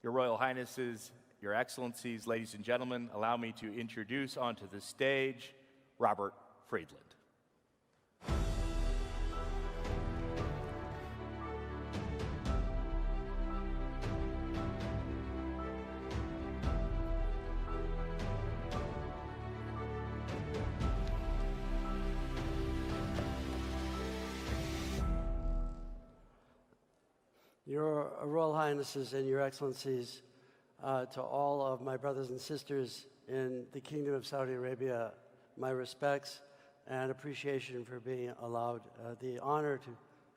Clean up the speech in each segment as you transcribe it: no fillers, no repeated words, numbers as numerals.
Your Royal Highnesses, Your Excellencies, ladies and gentlemen, allow me to introduce onto the stage Robert Friedland. Your Royal Highnesses and Your Excellencies, to all of my brothers and sisters in the Kingdom of Saudi Arabia, my respects and appreciation for being allowed the honor to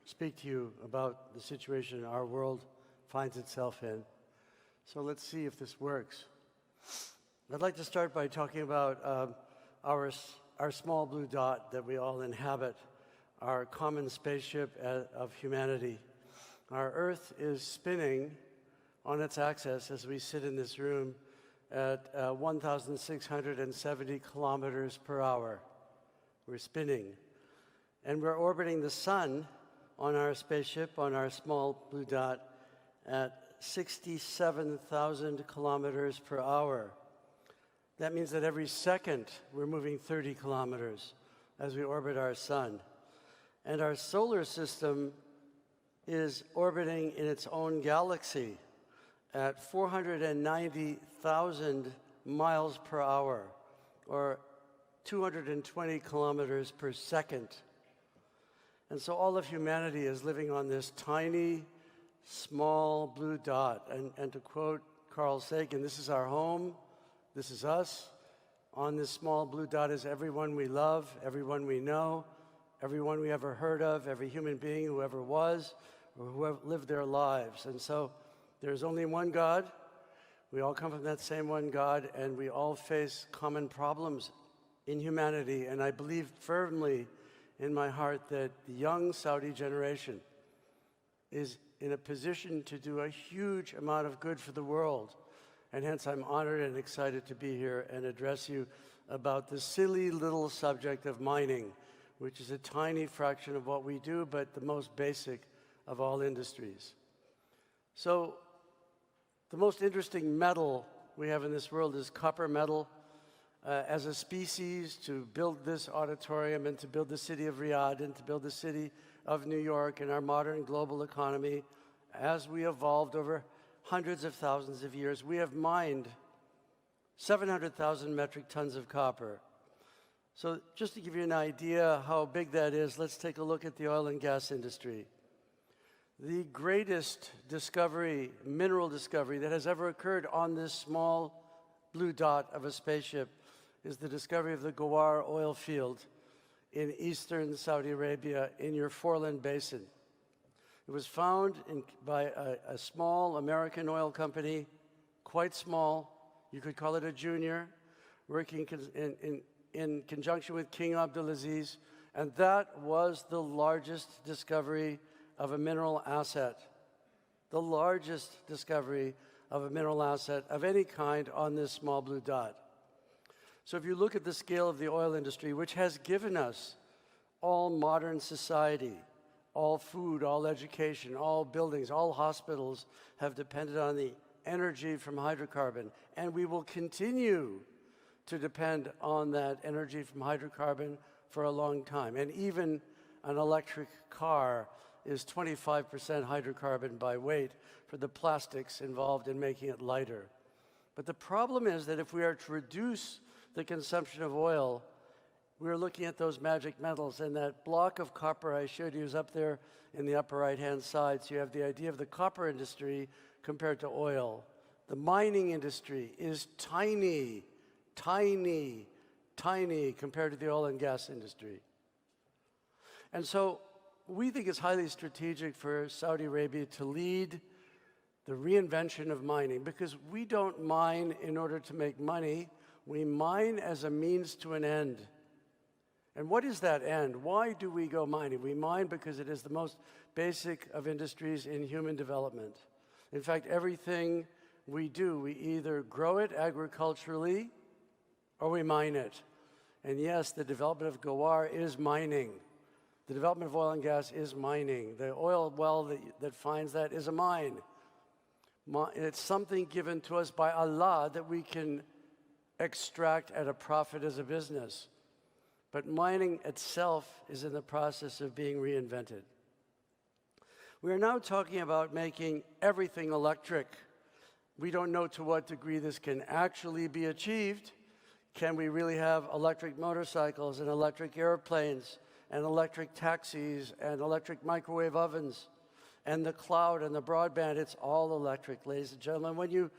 speak to you about the situation our world finds itself in. So let's see if this works. I'd like to start by talking about our small blue dot that we all inhabit, our common spaceship of humanity. Our Earth is spinning on its axis as we sit in this room at 1,670 kilometers per hour. We're spinning. And we're orbiting the sun on our spaceship, on our small blue dot, at 67,000 kilometers per hour. That means that every second we're moving 30 kilometers as we orbit our sun. And our solar system is orbiting in its own galaxy at 490,000 miles per hour, or 220 kilometers per second. And so all of humanity is living on this tiny, small blue dot. And to quote Carl Sagan, this is our home, this is us. On this small blue dot is everyone we love, everyone we know, everyone we ever heard of, every human being who ever was, or who have lived their lives. And so there's only one God. We all come from that same one God, and we all face common problems in humanity. And I believe firmly in my heart that the young Saudi generation is in a position to do a huge amount of good for the world. And hence I'm honored and excited to be here and address you about the silly little subject of mining, which is a tiny fraction of what we do, but the most basic of all industries. So the most interesting metal we have in this world is copper metal. As a species, to build this auditorium and to build the city of Riyadh and to build the city of New York and our modern global economy, as we evolved over hundreds of thousands of years, we have mined 700,000 metric tons of copper. So just to give you an idea how big that is, let's take a look at the oil and gas industry. The greatest discovery, mineral discovery, that has ever occurred on this small blue dot of a spaceship is the discovery of the Ghawar oil field in eastern Saudi Arabia in your Friedland Basin. It was found by a small American oil company, quite small, you could call it a junior, working in conjunction with King Abdulaziz, and that was the largest discovery of a mineral asset, the largest discovery of a mineral asset of any kind on this small blue dot. So if you look at the scale of the oil industry, which has given us all modern society, all food, all education, all buildings, all hospitals have depended on the energy from hydrocarbon, and we will continue to depend on that energy from hydrocarbon for a long time. And even an electric car is 25% hydrocarbon by weight for the plastics involved in making it lighter. But the problem is that if we are to reduce the consumption of oil, we're looking at those magic metals, and that block of copper I showed you is up there in the upper right-hand side. So you have the idea of the copper industry compared to oil. The mining industry is tiny, tiny, tiny compared to the oil and gas industry. And so we think it's highly strategic for Saudi Arabia to lead the reinvention of mining, because we don't mine in order to make money. We mine as a means to an end. And what is that end? Why do we go mining? We mine because it is the most basic of industries in human development. In fact, everything we do, we either grow it agriculturally or we mine it. And yes, the development of Ghawar is mining. The development of oil and gas is mining. The oil well that finds that is a mine. It's something given to us by Allah that we can extract at a profit as a business. But mining itself is in the process of being reinvented. We are now talking about making everything electric. We don't know to what degree this can actually be achieved. Can we really have electric motorcycles and electric airplanes and electric taxis and electric microwave ovens and the cloud and the broadband? It's all electric, ladies and gentlemen. When you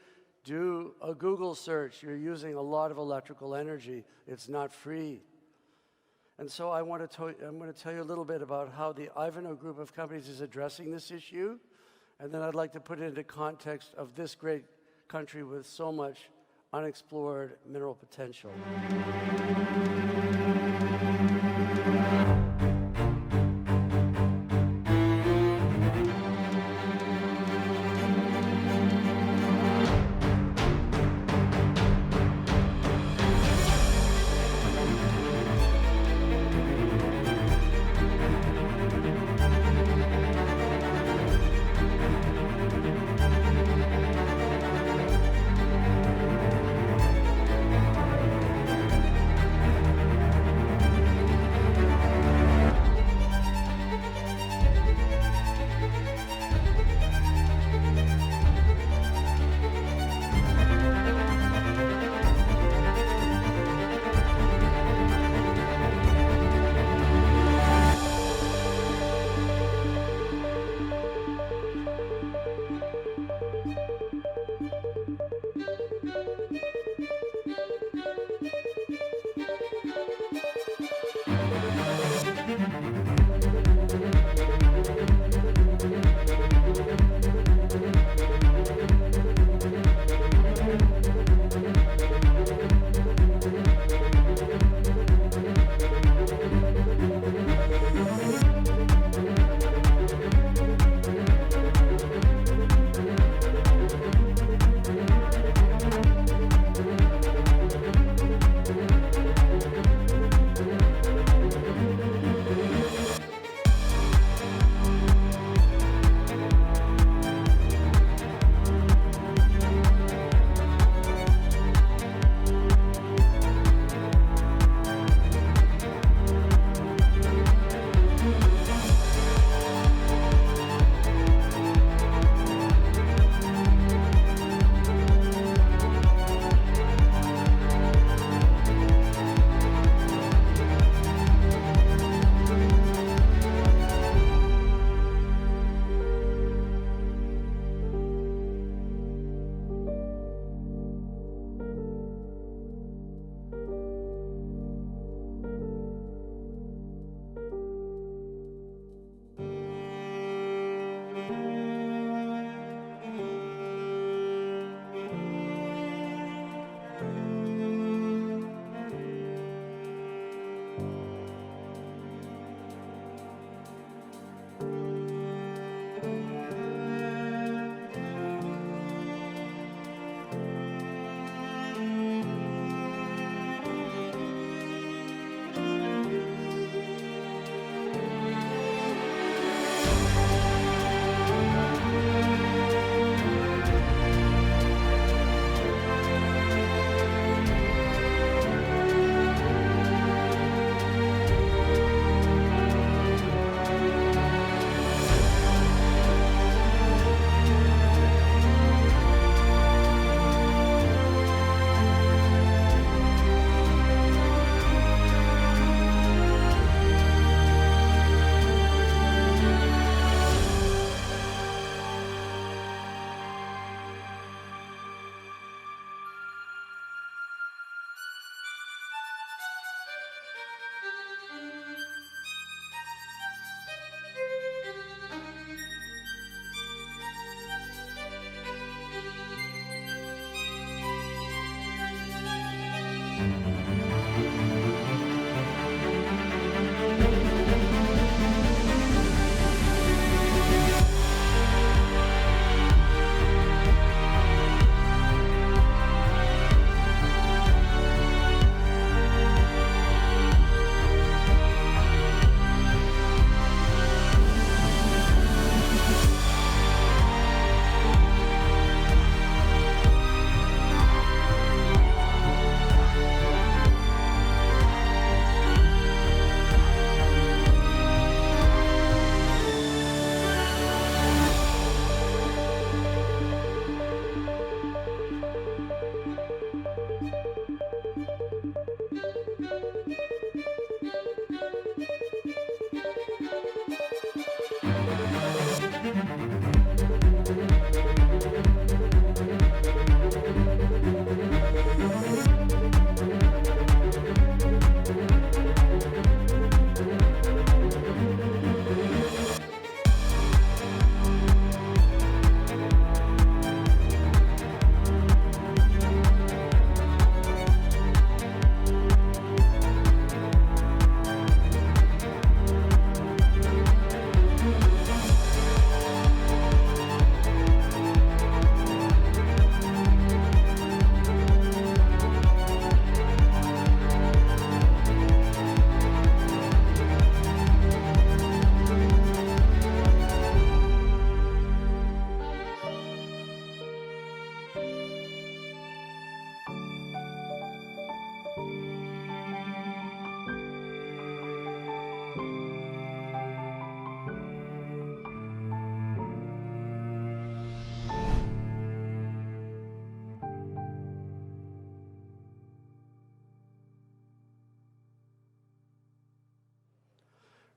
do a Google search, you're using a lot of electrical energy. It's not free. And so I'm going to tell you a little bit about how the Ivanhoe Group of companies is addressing this issue, and then I'd like to put it into context of this great country with so much unexplored mineral potential.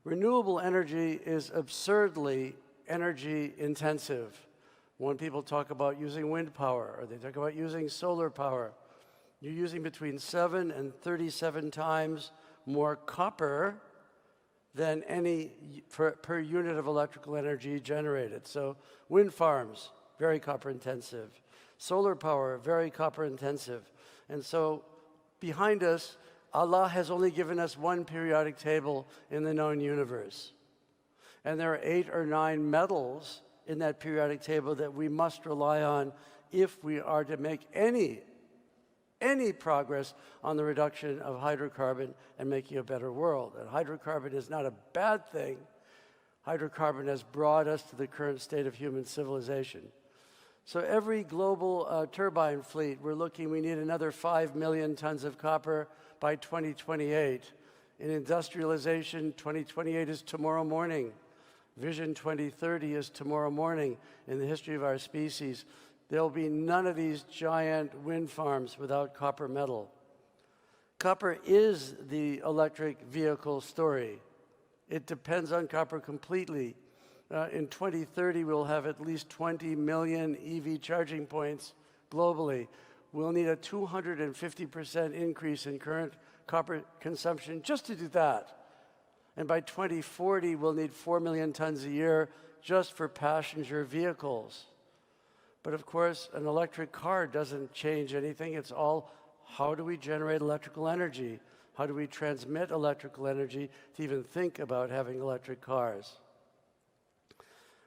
Renewable energy is absurdly energy intensive. When people talk about using wind power, or they talk about using solar power, you're using between 7 and 37 times more copper than any per unit of electrical energy generated. So wind farms, very copper intensive. Solar power, very copper intensive. And so behind us, Allah has only given us one periodic table in the known universe. And there are 8 or 9 metals in that periodic table that we must rely on if we are to make any progress on the reduction of hydrocarbon and making a better world. And hydrocarbon is not a bad thing. Hydrocarbon has brought us to the current state of human civilization. So every global turbine fleet, we need another 5 million tons of copper by 2028. In industrialization, 2028 is tomorrow morning. Vision 2030 is tomorrow morning in the history of our species. There'll be none of these giant wind farms without copper metal. Copper is the electric vehicle story. It depends on copper completely. In 2030, we'll have at least 20 million EV charging points globally. We'll need a 250% increase in current copper consumption just to do that. And by 2040, we'll need 4 million tons a year just for passenger vehicles. But of course, an electric car doesn't change anything. It's all, how do we generate electrical energy? How do we transmit electrical energy to even think about having electric cars?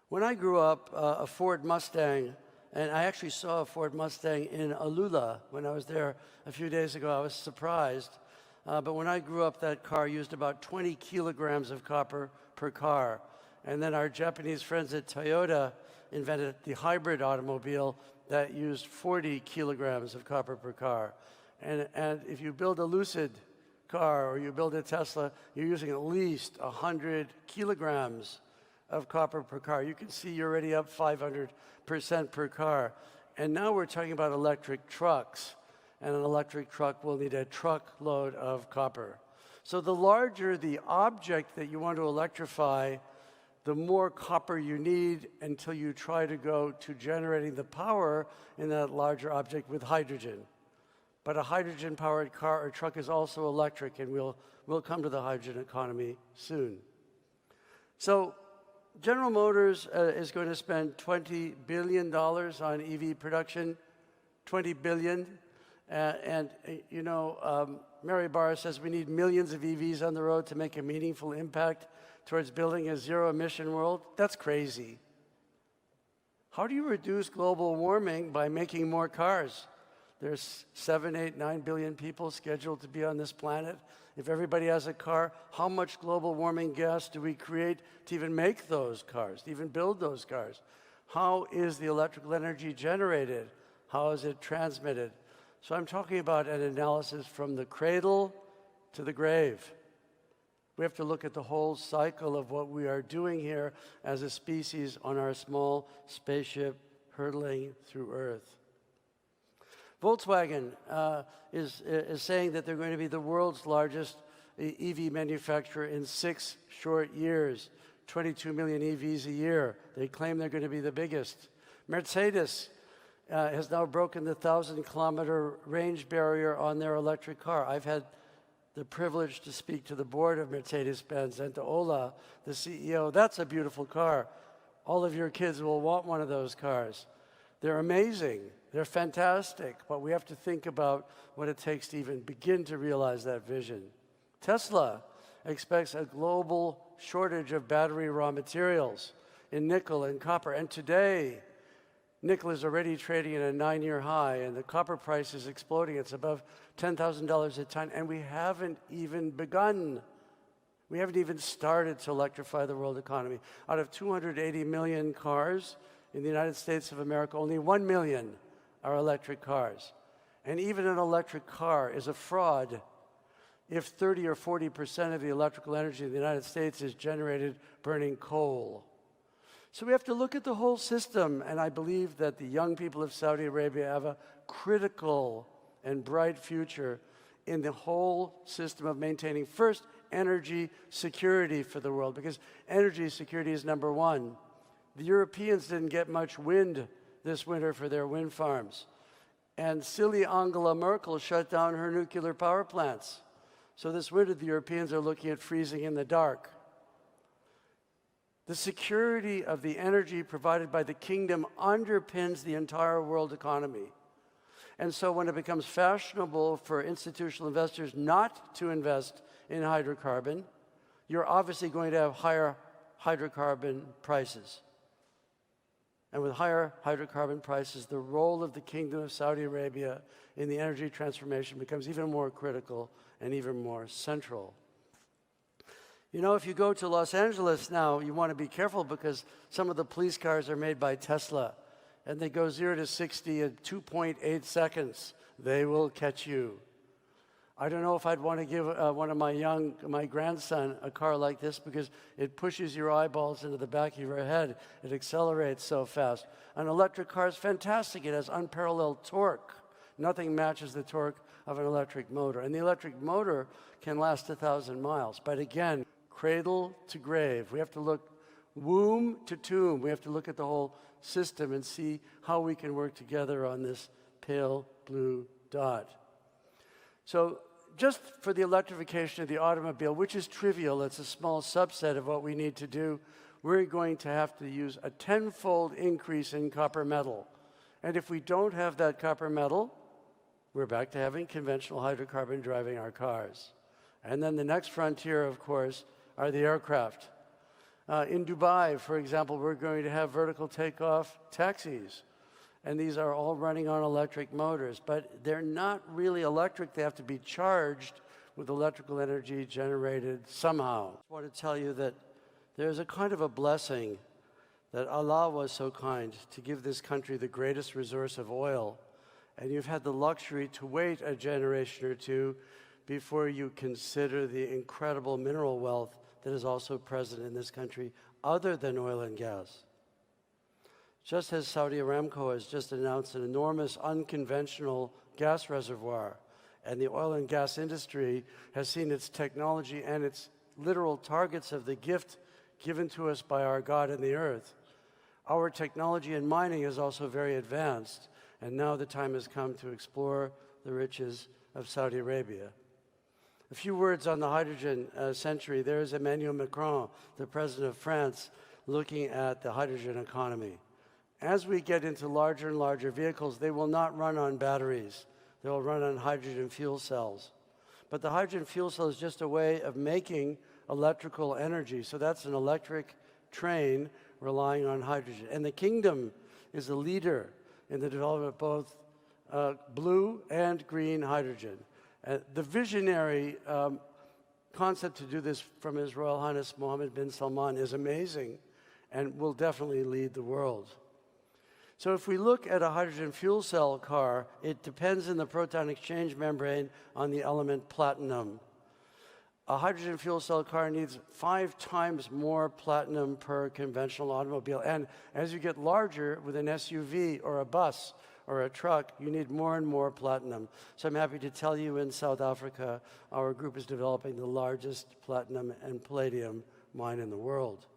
When I grew up, a Ford Mustang, and I actually saw a Ford Mustang in Alula when I was there a few days ago. I was surprised. But when I grew up, that car used about 20 kilograms of copper per car. And then our Japanese friends at Toyota invented the hybrid automobile that used 40 kilograms of copper per car. And if you build a Lucid car or you build a Tesla, you're using at least 100 kilograms of copper per car. You can see you're already up 500% per car. And now we're talking about electric trucks. And an electric truck will need a truckload of copper. So the larger the object that you want to electrify, the more copper you need until you try to go to generating the power in that larger object with hydrogen. But a hydrogen-powered car or truck is also electric, and we'll come to the hydrogen economy soon. So General Motors is going to spend $20 billion on EV production, $20 billion. Mary Barra says we need millions of EVs on the road to make a meaningful impact towards building a zero-emission world. That's crazy. How do you reduce global warming by making more cars? There's 7, 8, 9 billion people scheduled to be on this planet. If everybody has a car, how much global warming gas do we create to even make those cars, to even build those cars? How is the electrical energy generated? How is it transmitted? So I'm talking about an analysis from the cradle to the grave. We have to look at the whole cycle of what we are doing here as a species on our small spaceship hurtling through Earth. Volkswagen is saying that they're going to be the world's largest EV manufacturer in 6 short years, 22 million EVs a year. They claim they're going to be the biggest. Mercedes has now broken the 1,000-kilometer range barrier on their electric car. I've had the privilege to speak to the board of Mercedes-Benz and to Ola, the CEO. That's a beautiful car. All of your kids will want one of those cars. They're amazing. They're fantastic. But we have to think about what it takes to even begin to realize that vision. Tesla expects a global shortage of battery raw materials in nickel and copper. And today, nickel is already trading at a 9-year high, and the copper price is exploding. It's above $10,000 a ton, and we haven't even begun. We haven't even started to electrify the world economy. Out of 280 million cars in the United States of America, only 1 million are electric cars. And even an electric car is a fraud if 30 or 40% of the electrical energy in the United States is generated burning coal. So we have to look at the whole system, and I believe that the young people of Saudi Arabia have a critical and bright future in the whole system of maintaining, first, energy security for the world, because energy security is number one. The Europeans didn't get much wind this winter for their wind farms. And silly Angela Merkel shut down her nuclear power plants. So this winter, the Europeans are looking at freezing in the dark. The security of the energy provided by the kingdom underpins the entire world economy. And so when it becomes fashionable for institutional investors not to invest in hydrocarbon, you're obviously going to have higher hydrocarbon prices. And with higher hydrocarbon prices, the role of the Kingdom of Saudi Arabia in the energy transformation becomes even more critical and even more central. You know, if you go to Los Angeles now, you want to be careful because some of the police cars are made by Tesla, and they go 0 to 60 in 2.8 seconds. They will catch you. I don't know if I'd want to give one of my grandson a car like this because it pushes your eyeballs into the back of your head. It accelerates so fast. An electric car is fantastic. It has unparalleled torque. Nothing matches the torque of an electric motor. And the electric motor can last 1,000 miles. But again, cradle to grave. We have to look womb to tomb. We have to look at the whole system and see how we can work together on this pale blue dot. So just for the electrification of the automobile, which is trivial, it's a small subset of what we need to do, we're going to have to use a 10-fold increase in copper metal. And if we don't have that copper metal, we're back to having conventional hydrocarbon driving our cars. And then the next frontier, of course, are the aircraft. In Dubai, for example, we're going to have vertical takeoff taxis. And these are all running on electric motors, but they're not really electric. They have to be charged with electrical energy generated somehow. I want to tell you that there's a kind of a blessing that Allah was so kind to give this country the greatest resource of oil, and you've had the luxury to wait a generation or two before you consider the incredible mineral wealth that is also present in this country other than oil and gas. Just as Saudi Aramco has just announced an enormous unconventional gas reservoir, and the oil and gas industry has seen its technology and its literal targets of the gift given to us by our God in the earth. Our technology in mining is also very advanced, and now the time has come to explore the riches of Saudi Arabia. A few words on the hydrogen century. There is Emmanuel Macron, the president of France, looking at the hydrogen economy. As we get into larger and larger vehicles, they will not run on batteries. They will run on hydrogen fuel cells. But the hydrogen fuel cell is just a way of making electrical energy. So that's an electric train relying on hydrogen. And the kingdom is a leader in the development of both blue and green hydrogen. The visionary concept to do this from His Royal Highness Mohammed bin Salman is amazing and will definitely lead the world. So if we look at a hydrogen fuel cell car, it depends in the proton exchange membrane on the element platinum. A hydrogen fuel cell car needs 5 times more platinum per conventional automobile. And as you get larger with an SUV or a bus or a truck, you need more and more platinum. So I'm happy to tell you in South Africa, our group is developing the largest platinum and palladium mine in the world.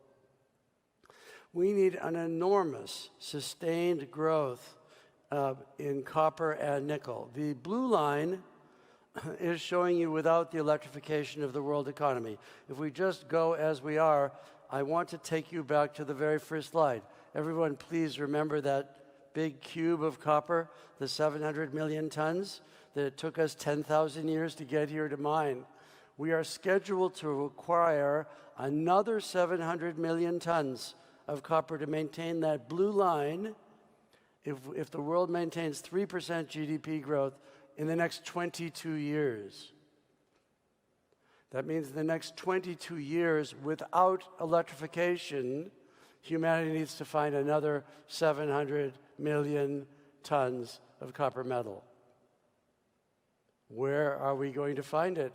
We need an enormous, sustained growth in copper and nickel. The blue line is showing you without the electrification of the world economy. If we just go as we are, I want to take you back to the very first slide. Everyone, please remember that big cube of copper, the 700 million tons that it took us 10,000 years to get here to mine. We are scheduled to require another 700 million tons of copper to maintain that blue line if the world maintains 3% GDP growth in the next 22 years. That means in the next 22 years, without electrification, humanity needs to find another 700 million tons of copper metal. Where are we going to find it?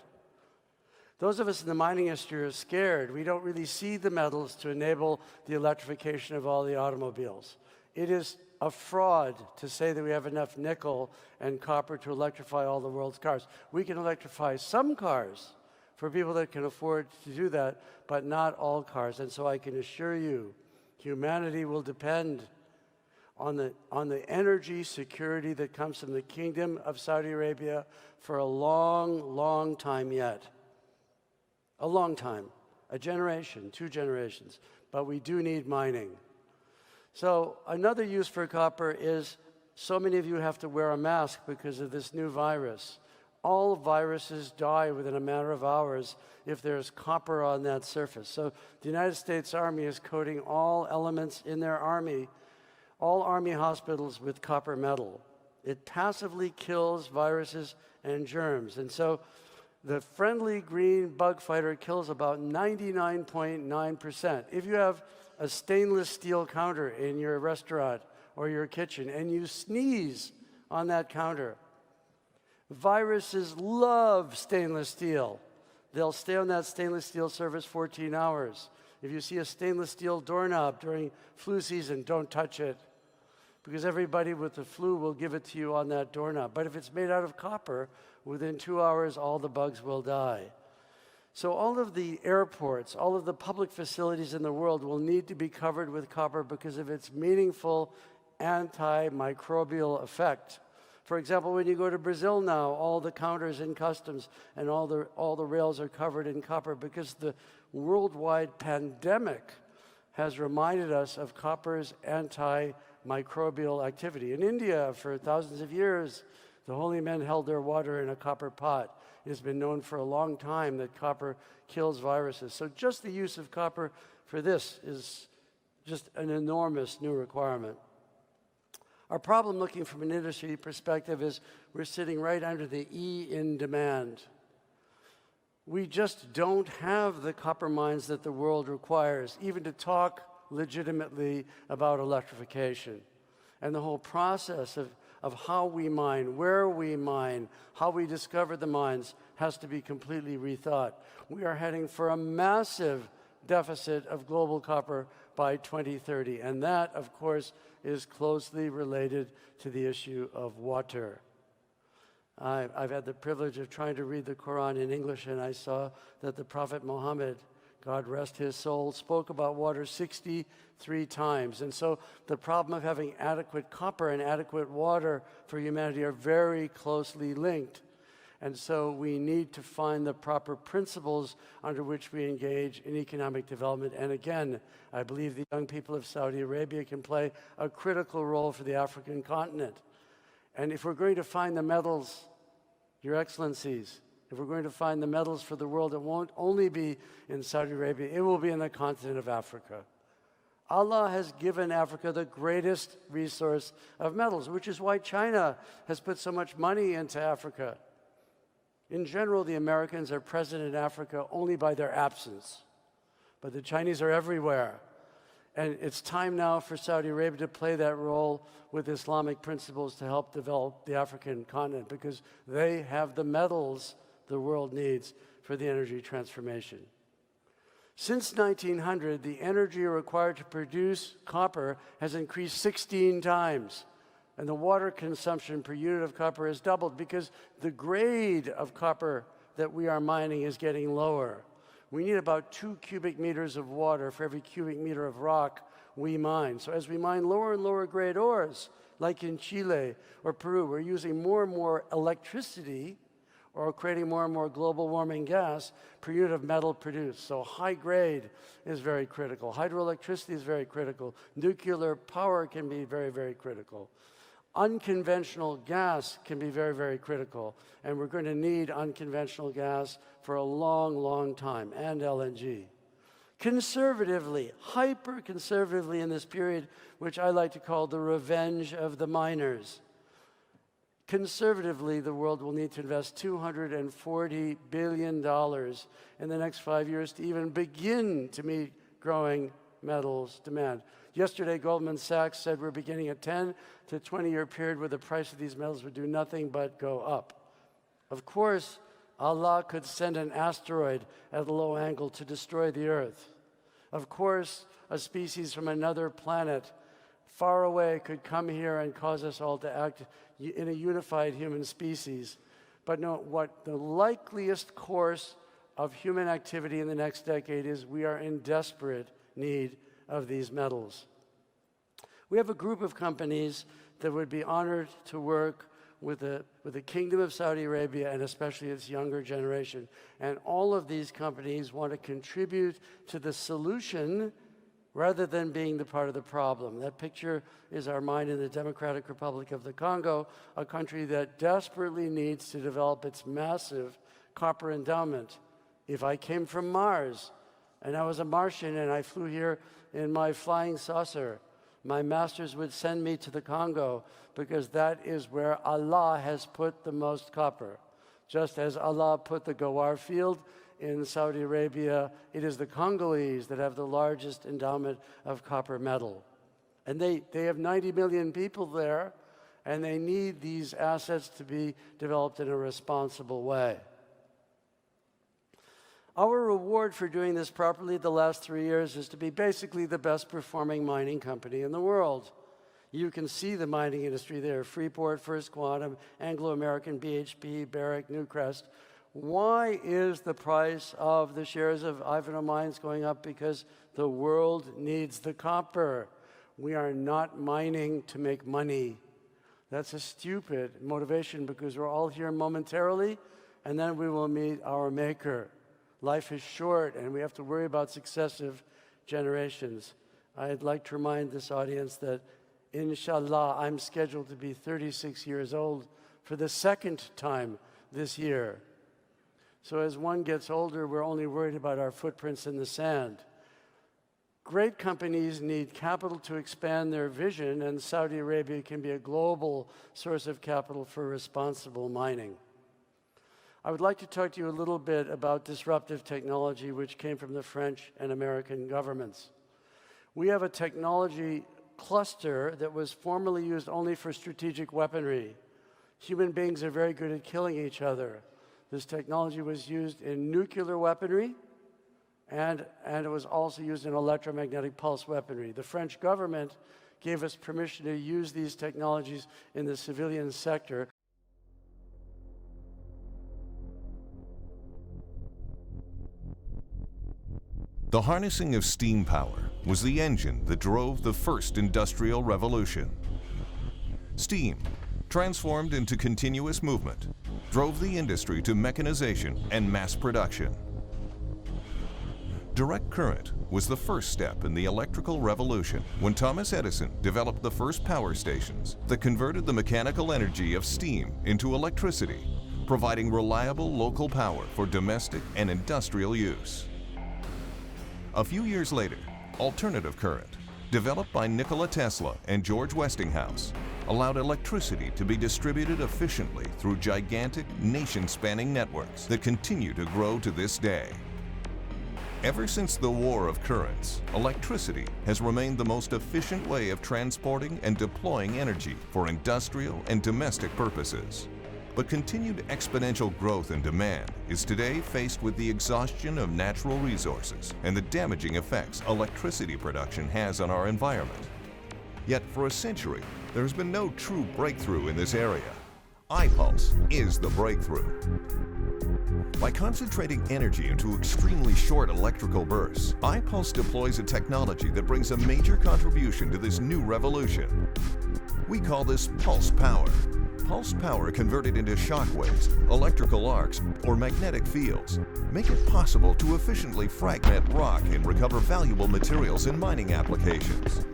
Those of us in the mining industry are scared. We don't really see the metals to enable the electrification of all the automobiles. It is a fraud to say that we have enough nickel and copper to electrify all the world's cars. We can electrify some cars, for people that can afford to do that, but not all cars. And so I can assure you, humanity will depend on the energy security that comes from the Kingdom of Saudi Arabia for a long, long time yet. A long time, a generation, 2 generations, but we do need mining. So another use for copper is, so many of you have to wear a mask because of this new virus. All viruses die within a matter of hours if there's copper on that surface. So the United States Army is coating all elements in their army, all army hospitals, with copper metal. It passively kills viruses and germs. And so the friendly green bug fighter kills about 99.9%. If you have a stainless steel counter in your restaurant or your kitchen and you sneeze on that counter, viruses love stainless steel. They'll stay on that stainless steel surface 14 hours. If you see a stainless steel doorknob during flu season, don't touch it, because everybody with the flu will give it to you on that doorknob. But if it's made out of copper, within 2 hours, all the bugs will die. So all of the airports, all of the public facilities in the world will need to be covered with copper because of its meaningful antimicrobial effect. For example, when you go to Brazil now, all the counters in customs and all the rails are covered in copper because the worldwide pandemic has reminded us of copper's antimicrobial activity. In India, for thousands of years, the holy men held their water in a copper pot. It has been known for a long time that copper kills viruses. So just the use of copper for this is just an enormous new requirement. Our problem, looking from an industry perspective, is we're sitting right under the E in demand. We just don't have the copper mines that the world requires, even to talk legitimately about electrification. And the whole process of how we mine, where we mine, how we discover the mines has to be completely rethought. We are heading for a massive deficit of global copper by 2030, and that, of course, is closely related to the issue of water. I've had the privilege of trying to read the Quran in English, and I saw that the Prophet Muhammad, God rest his soul, spoke about water 63 times. And so the problem of having adequate copper and adequate water for humanity are very closely linked. And so we need to find the proper principles under which we engage in economic development. And again, I believe the young people of Saudi Arabia can play a critical role for the African continent. And if we're going to find the metals, Your Excellencies, if we're going to find the metals for the world, it won't only be in Saudi Arabia, it will be in the continent of Africa. Allah has given Africa the greatest resource of metals, which is why China has put so much money into Africa. In general, the Americans are present in Africa only by their absence, but the Chinese are everywhere. And it's time now for Saudi Arabia to play that role with Islamic principles to help develop the African continent, because they have the metals the world needs for the energy transformation. Since 1900, the energy required to produce copper has increased 16 times. And the water consumption per unit of copper has doubled because the grade of copper that we are mining is getting lower. We need about 2 cubic meters of water for every cubic meter of rock we mine. So as we mine lower and lower grade ores, like in Chile or Peru, we're using more and more electricity or creating more and more global warming gas per unit of metal produced. So high grade is very critical. Hydroelectricity is very critical. Nuclear power can be very, very critical. Unconventional gas can be very, very critical, and we're going to need unconventional gas for a long, long time, and LNG. Conservatively, hyper-conservatively in this period, which I like to call the revenge of the miners, conservatively, the world will need to invest $240 billion in the next 5 years to even begin to meet growing metals demand. Yesterday, Goldman Sachs said we're beginning a 10 to 20-year period where the price of these metals would do nothing but go up. Of course, Allah could send an asteroid at a low angle to destroy the Earth. Of course, a species from another planet far away could come here and cause us all to act in a unified human species. But no, what the likeliest course of human activity in the next decade is we are in desperate need of these metals. We have a group of companies that would be honored to work with the Kingdom of Saudi Arabia and especially its younger generation. And all of these companies want to contribute to the solution rather than being the part of the problem. That picture is our mine in the Democratic Republic of the Congo, a country that desperately needs to develop its massive copper endowment. If I came from Mars and I was a Martian and I flew here in my flying saucer, my masters would send me to the Congo because that is where Allah has put the most copper. Just as Allah put the Gawar field in Saudi Arabia, it is the Congolese that have the largest endowment of copper metal. And they have 90 million people there, and they need these assets to be developed in a responsible way. Our reward for doing this properly the last 3 years is to be basically the best performing mining company in the world. You can see the mining industry there: Freeport, First Quantum, Anglo-American, BHP, Barrick, Newcrest. Why is the price of the shares of Ivanhoe Mines going up? Because the world needs the copper. We are not mining to make money. That's a stupid motivation because we're all here momentarily and then we will meet our maker. Life is short and we have to worry about successive generations. I'd like to remind this audience that inshallah, I'm scheduled to be 36 years old for the second time this year. So as one gets older, we're only worried about our footprints in the sand. Great companies need capital to expand their vision, and Saudi Arabia can be a global source of capital for responsible mining. I would like to talk to you a little bit about disruptive technology, which came from the French and American governments. We have a technology cluster that was formerly used only for strategic weaponry. Human beings are very good at killing each other. This technology was used in nuclear weaponry, and it was also used in electromagnetic pulse weaponry. The French government gave us permission to use these technologies in the civilian sector. The harnessing of steam power was the engine that drove the first industrial revolution. Steam, transformed into continuous movement, drove the industry to mechanization and mass production. Direct current was the first step in the electrical revolution when Thomas Edison developed the first power stations that converted the mechanical energy of steam into electricity, providing reliable local power for domestic and industrial use. A few years later, alternative current, developed by Nikola Tesla and George Westinghouse, allowed electricity to be distributed efficiently through gigantic, nation-spanning networks that continue to grow to this day. Ever since the War of Currents, electricity has remained the most efficient way of transporting and deploying energy for industrial and domestic purposes. But continued exponential growth in demand is today faced with the exhaustion of natural resources and the damaging effects electricity production has on our environment. Yet for a century, there has been no true breakthrough in this area. iPulse is the breakthrough. By concentrating energy into extremely short electrical bursts, iPulse deploys a technology that brings a major contribution to this new revolution. We call this pulse power. Pulse power converted into shock waves, electrical arcs, or magnetic fields make it possible to efficiently fragment rock and recover valuable materials in mining applications.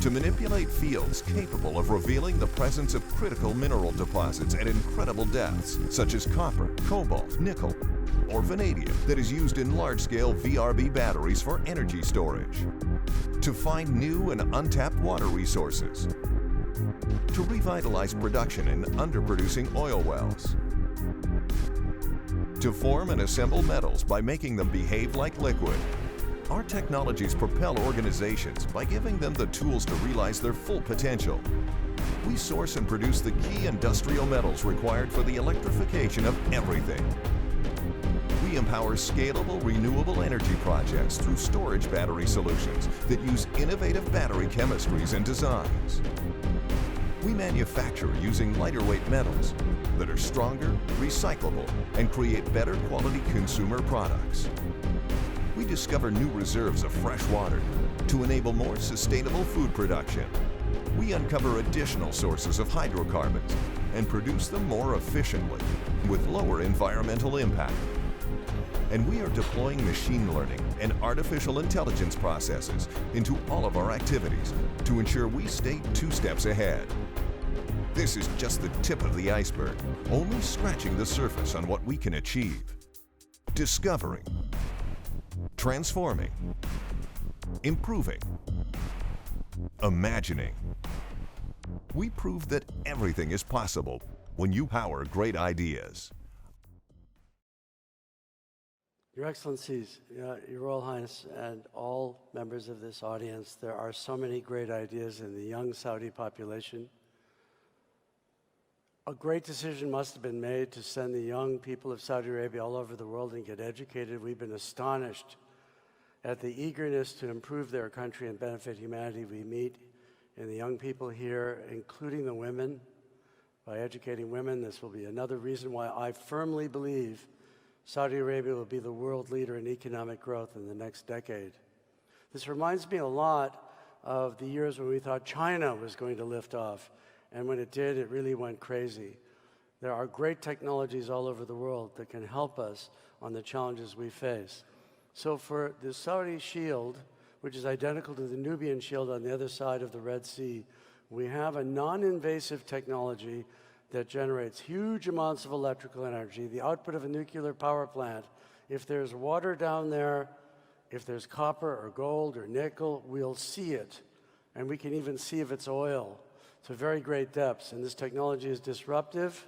To manipulate fields capable of revealing the presence of critical mineral deposits at incredible depths, such as copper, cobalt, nickel, or vanadium that is used in large-scale VRB batteries for energy storage. To find new and untapped water resources. To revitalize production in underproducing oil wells. To form and assemble metals by making them behave like liquid. Our technologies propel organizations by giving them the tools to realize their full potential. We source and produce the key industrial metals required for the electrification of everything. We empower scalable, renewable energy projects through storage battery solutions that use innovative battery chemistries and designs. We manufacture using lighter weight metals, that are stronger, recyclable, and create better quality consumer products. We discover new reserves of fresh water to enable more sustainable food production. We uncover additional sources of hydrocarbons and produce them more efficiently with lower environmental impact. And we are deploying machine learning and artificial intelligence processes into all of our activities to ensure we stay 2 steps ahead. This is just the tip of the iceberg, only scratching the surface on what we can achieve. Discovering, transforming, improving, imagining. We prove that everything is possible when you power great ideas. Your Excellencies, Your Royal Highness, and all members of this audience, there are so many great ideas in the young Saudi population. A great decision must have been made to send the young people of Saudi Arabia all over the world and get educated. We've been astonished at the eagerness to improve their country and benefit humanity we meet in the young people here, including the women. By educating women, this will be another reason why I firmly believe Saudi Arabia will be the world leader in economic growth in the next decade. This reminds me a lot of the years when we thought China was going to lift off. And when it did, it really went crazy. There are great technologies all over the world that can help us on the challenges we face. So for the Saudi Shield, which is identical to the Nubian Shield on the other side of the Red Sea, we have a non-invasive technology that generates huge amounts of electrical energy, the output of a nuclear power plant. If there's water down there, if there's copper or gold or nickel, we'll see it. And we can even see if it's oil to very great depths. And this technology is disruptive.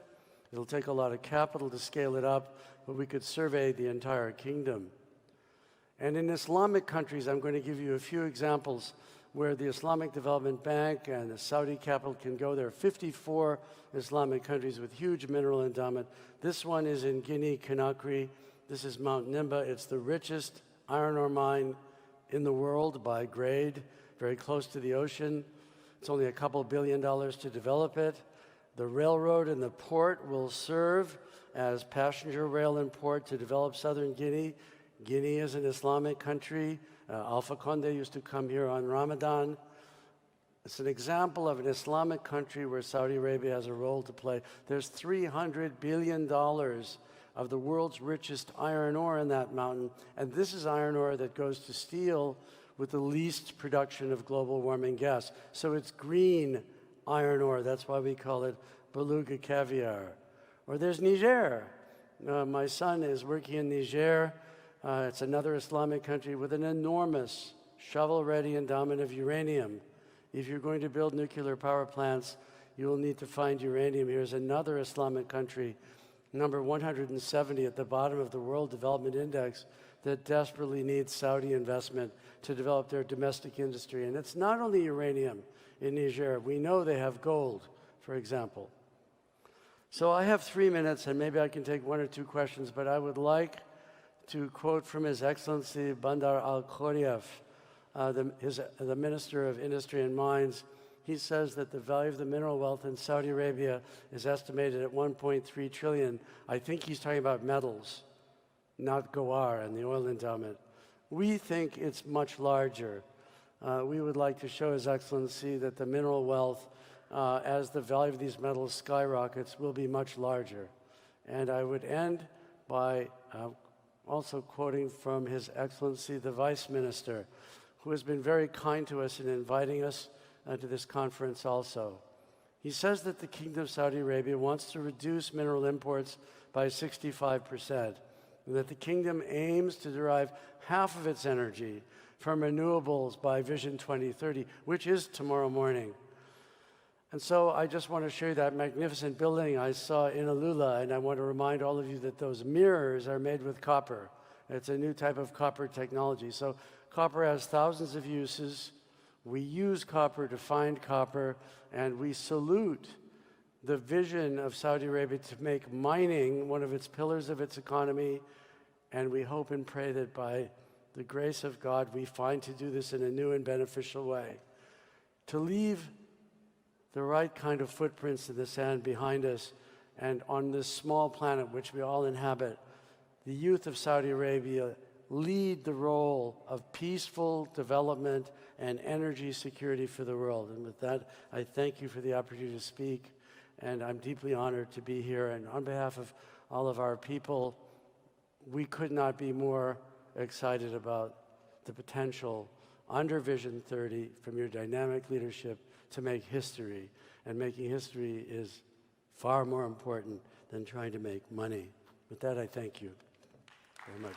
It'll take a lot of capital to scale it up, but we could survey the entire kingdom. And in Islamic countries, I'm going to give you a few examples where the Islamic Development Bank and the Saudi capital can go. There are 54 Islamic countries with huge mineral endowment. This one is in Guinea-Conakry. This is Mount Nimba. It's the richest iron ore mine in the world by grade, very close to the ocean. It's only a couple $2 billion to develop it. The railroad and the port will serve as passenger rail and port to develop southern Guinea. Guinea is an Islamic country. Alpha Conde used to come here on Ramadan. It's an example of an Islamic country where Saudi Arabia has a role to play. There's $300 billion of the world's richest iron ore in that mountain, and this is iron ore that goes to steel with the least production of global warming gas. So it's green iron ore. That's why we call it beluga caviar. Or there's Niger. My son is working in Niger. It's another Islamic country with an enormous shovel-ready endowment of uranium. If you're going to build nuclear power plants, you will need to find uranium. Here's another Islamic country, number 170 at the bottom of the World Development Index, that desperately needs Saudi investment to develop their domestic industry. And it's not only uranium in Niger. We know they have gold, for example. So I have 3 minutes, and maybe I can take 1 or 2 questions, but I would like to quote from His Excellency Bandar al-Khorieff, the Minister of Industry and Mines. He says that the value of the mineral wealth in Saudi Arabia is estimated at 1.3 trillion. I think he's talking about metals, not Goar and the oil endowment. We think it's much larger. We would like to show His Excellency that the mineral wealth, as the value of these metals skyrockets, will be much larger. And I would end by also quoting from His Excellency the Vice Minister, who has been very kind to us in inviting us to this conference also. He says that the Kingdom of Saudi Arabia wants to reduce mineral imports by 65%, and that the kingdom aims to derive half of its energy from renewables by Vision 2030, which is tomorrow morning. And so I just want to show you that magnificent building I saw in Alula, and I want to remind all of you that those mirrors are made with copper. It's a new type of copper technology. So copper has thousands of uses. We use copper to find copper, and we salute the vision of Saudi Arabia to make mining one of its pillars of its economy, and we hope and pray that by the grace of God we find to do this in a new and beneficial way. To leave the right kind of footprints in the sand behind us And on this small planet which we all inhabit, the youth of Saudi Arabia lead the role of peaceful development and energy security for the world. And with that, I thank you for the opportunity to speak, and I'm deeply honored to be here. And on behalf of all of our people, we could not be more excited about the potential under Vision 30 from your dynamic leadership to make history. And making history is far more important than trying to make money. With that, I thank you very much.